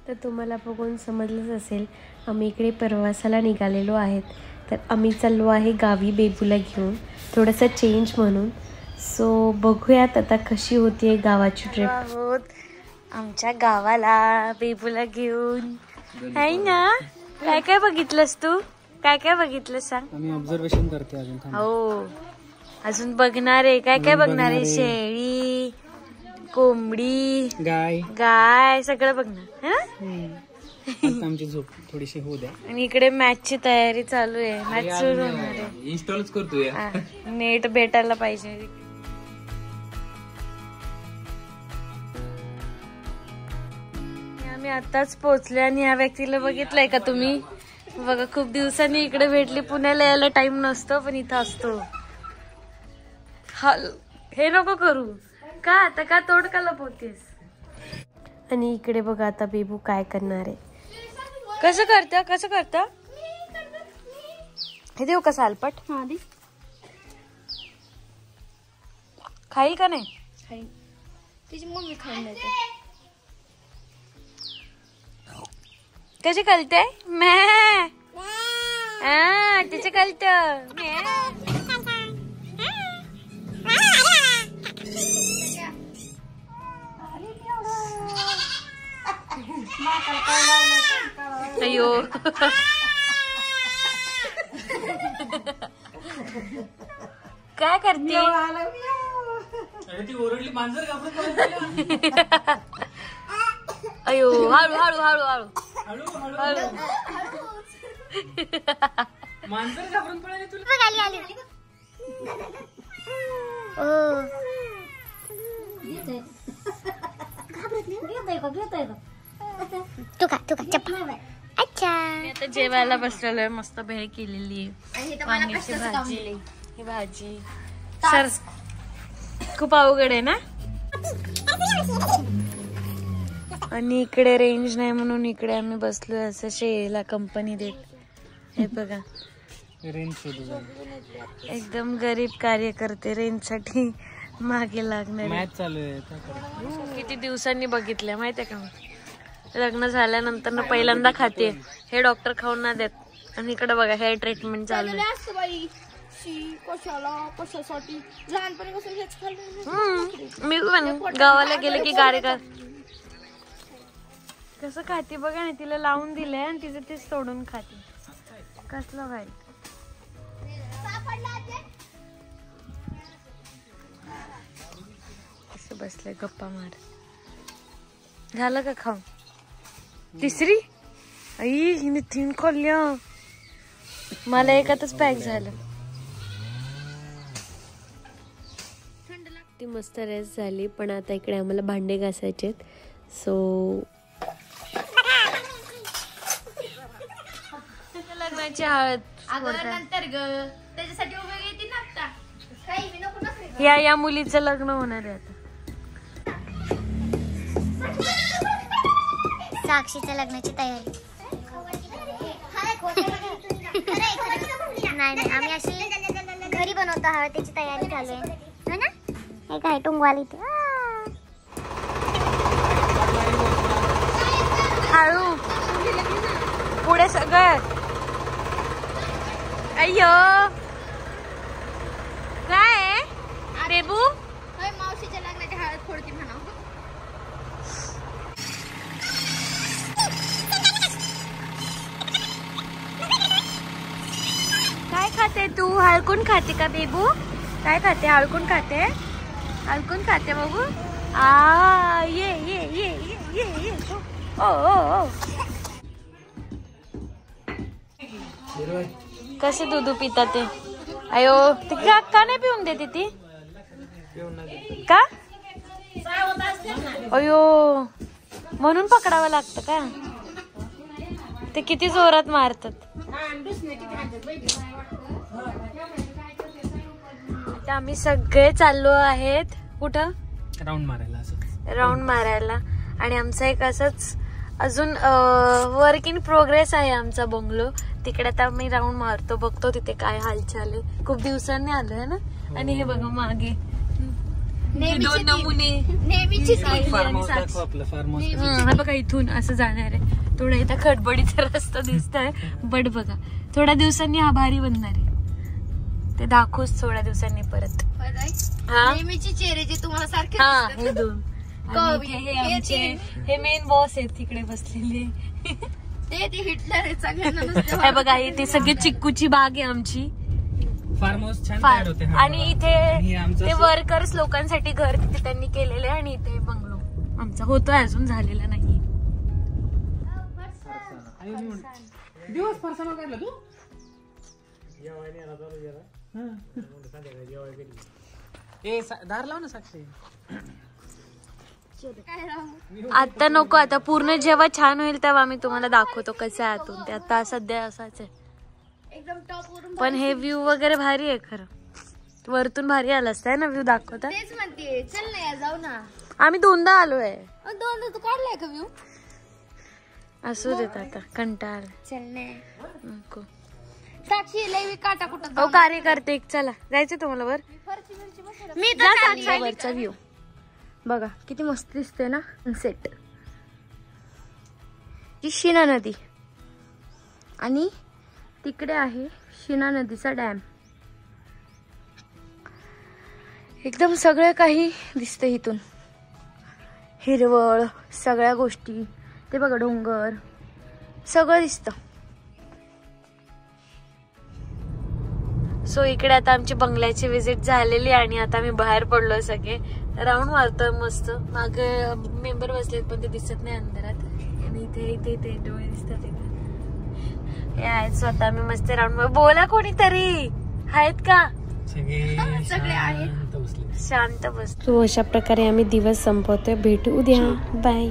तर तुम्हाला बघून समजलंच असेल आम्ही इकडे प्रवासाला निघालेलो आहेत. तर आम्ही चाललो आहे गावी बेबूला घेऊन, थोडंसं चेंज म्हणून. सो बघूयात आता कशी होती गावाची ट्रिप. आहोत आमच्या गावाला बेबूला घेऊन. आहे ना? काय काय बघितलंस तू? काय काय बघितलं सांग. आम्ही ऑब्झर्वेशन करते अजून. हो अजून बघणार आहे. काय काय बघणार आहे? शेळी, कोंबडी, गाय सगळं बघणार है ना. आमची झोप थोडीशी होऊ द्या. आणि इकडे मॅचची तयारी चालू आहे. मॅच सुरू होणार आहे. इन्स्टॉलच करतोय. नेट भेटायला पाहिजे. आम्ही आताच पोहोचले आणि ह्या व्यक्तीला बघितलंय का तुम्ही? बघा खूप दिवसांनी इकडे भेटली. पुण्याला यायला टाइम नसतो पण इथं असतो. हे नको करू का आता, का तोड का लपवतेस. आणि इकडे बघा आता बेबू काय करणार आहे. कसं करता हे देऊ का सालपट. खाईल का नाही? खाईल. तिची मम्मी खाऊन देते. कशी कळते तिचे कळत. अयो काय करते. ओरडली मांजर घाबरून. अयो हळू हळू हळू हळू हळू. मांजर घाबरून पळाली तुला. अच्छा आता जेवायला बसलेलो आहे. मस्त भेळ केलेली आहे. वांग्याची भाजी, ही भाजी सर खूप अवघड आहे ना. आणि इकडे रेंज नाही म्हणून इकडे आम्ही बसलोय असं शेला कंपनी देत. हे बघा रेंज शोधू. एकदम गरीब कार्यकर्ते रेंज साठी मागे लागणार. मॅच चालू आहे. किती दिवसांनी बघितल्या माहितीये का. लग्न झाल्यानंतर ना पहिल्यांदा खाते. हे डॉक्टर खाऊन ना देत. आणि इकडे बघा हेअर ट्रीटमेंट चालू आहे. मी पण गावाला गेले की गारे कसं खाते बघा ना. तिला लावून दिलंय आणि तिचं तेच तोडून खाते. कसलं भाई. असं बसलंय गप्पा मार. झालं का खाऊन? तिसरी आई हिने 3 खाल्ल्या. मला एकातच पॅक झालं. ती मस्त रेस्ट झाली पण आता इकडे आम्हाला भांडे घासायचे. सो लग्नाची हळद नंतर त्याच्यासाठी या मुलीचं लग्न होणार आहे आता. साक्षीच्या लग्नाची तयारी. नाही आम्ही अशी घरी बनवतो हळद त्याची तयारी चालू आहे ना. हे काय टुंगवाली ते हळू पुढे सगळं. अय्यो काय बेबू. मावशीच्या लग्नाची हळद फोडती म्हणा. काय खाते तू? हळकून खाते का बेबू? काय खाते? हळकून खाते. हळकून खाते बघू. ये ये ये ये ये. ओ कसे दूध पितात ते. अयो ती का नाही पिऊन देते ती का. अयो म्हणून पकडावं लागतं का. ते किती जोरात मारतात. आता आम्ही सगळे चाललो आहेत कुठं. राऊंड मारायला. आणि आमचा एक असंच अजून वर्क इन प्रोग्रेस आहे आमचा बंगलो. तिकडे आता मी राऊंड मारतो. बघतो तिथे काय हालचाल आहे. खूप दिवसांनी आलोय ना. आणि हे बघा मागे दोन नमुने नेहमीची फार्म हाऊस दाखव आपलं फार्म हाऊस. हा बघा इथून असं जाणार आहे. थोडा इथं खडबडीचा रस्ता दिसतोय बट बघा थोड्या दिवसांनी हा भारी बनणार आहे. ते दाखवूच थोड्या दिवसांनी परत. हा नेहमीची चेहरे जे तुम्हाला सारखे हा हे दोन कवी, हे आमचे हे मेन बॉस आहेत तिकडे बसलेले. ते हिटलर आहे सगळ्यांना नुसते हे बघा इथे सगळे चिक्कूची बाग आहे आमची. फार्म हाऊस छान तयार होते. हा. आणि इथे हे आमचं ते असं- वर्कर्स लोकांसाठी घर तिथे त्यांनी केलेले आहे. आणि इथे बंगलो आमचा होतोय अजून झालेला नाही. दिवस फरसाना काढला तू. दार लाव ना साक्षी. आता नको आता पूर्ण जेव्हा छान होईल तेव्हा आम्ही तुम्हाला दाखवतो कसं आहे आतून. ते आता सध्या असाच आहे एकदम टॉप वरून. पण हे व्ह्यू वगैरे भारी आहे खरं. वरतून भारी आला असता ना व्ह्यू दाखवता. तेच म्हणते चल ना या जाऊ ना. आम्ही दोनदा आलोय. दोन तू काढलाय का व्ह्यू. असू देत आता कंटाळ चल ना. नको. साक्षी लई काटा कुठं अहो कार्यकर्ते चला जायचं तुम्हाला वर. मी जा साक्षी वरचा व्ह्यू बघा किती मस्त दिसतोय ना सनसेट. ही शिना नदी आणि तिकडे आहे शिना नदीचा डॅम. एकदम सगळं काही दिसतंय इथून. हिरवळ सगळ्या गोष्टी ते बघा डोंगर सगळं दिसतं. सो इकडे आता आमची बंगल्याची विजिट झालेली आणि आता आम्ही बाहेर पडलो. सगळे राऊंड मारतोय मस्त. मागे मेंबर बसलेत पण ते दिसत नाही अंधारात. आणि इथे इथे इथे डोळे दिसतात इकडे. हे आहेत स्वतः आम्ही मस्त राऊंड. बोला कोणीतरी आहेत का. सगळे आहेत शांत बसले. शांत बस. सो अशा प्रकारे आम्ही दिवस संपवतोय. भेटू उद्या. बाय.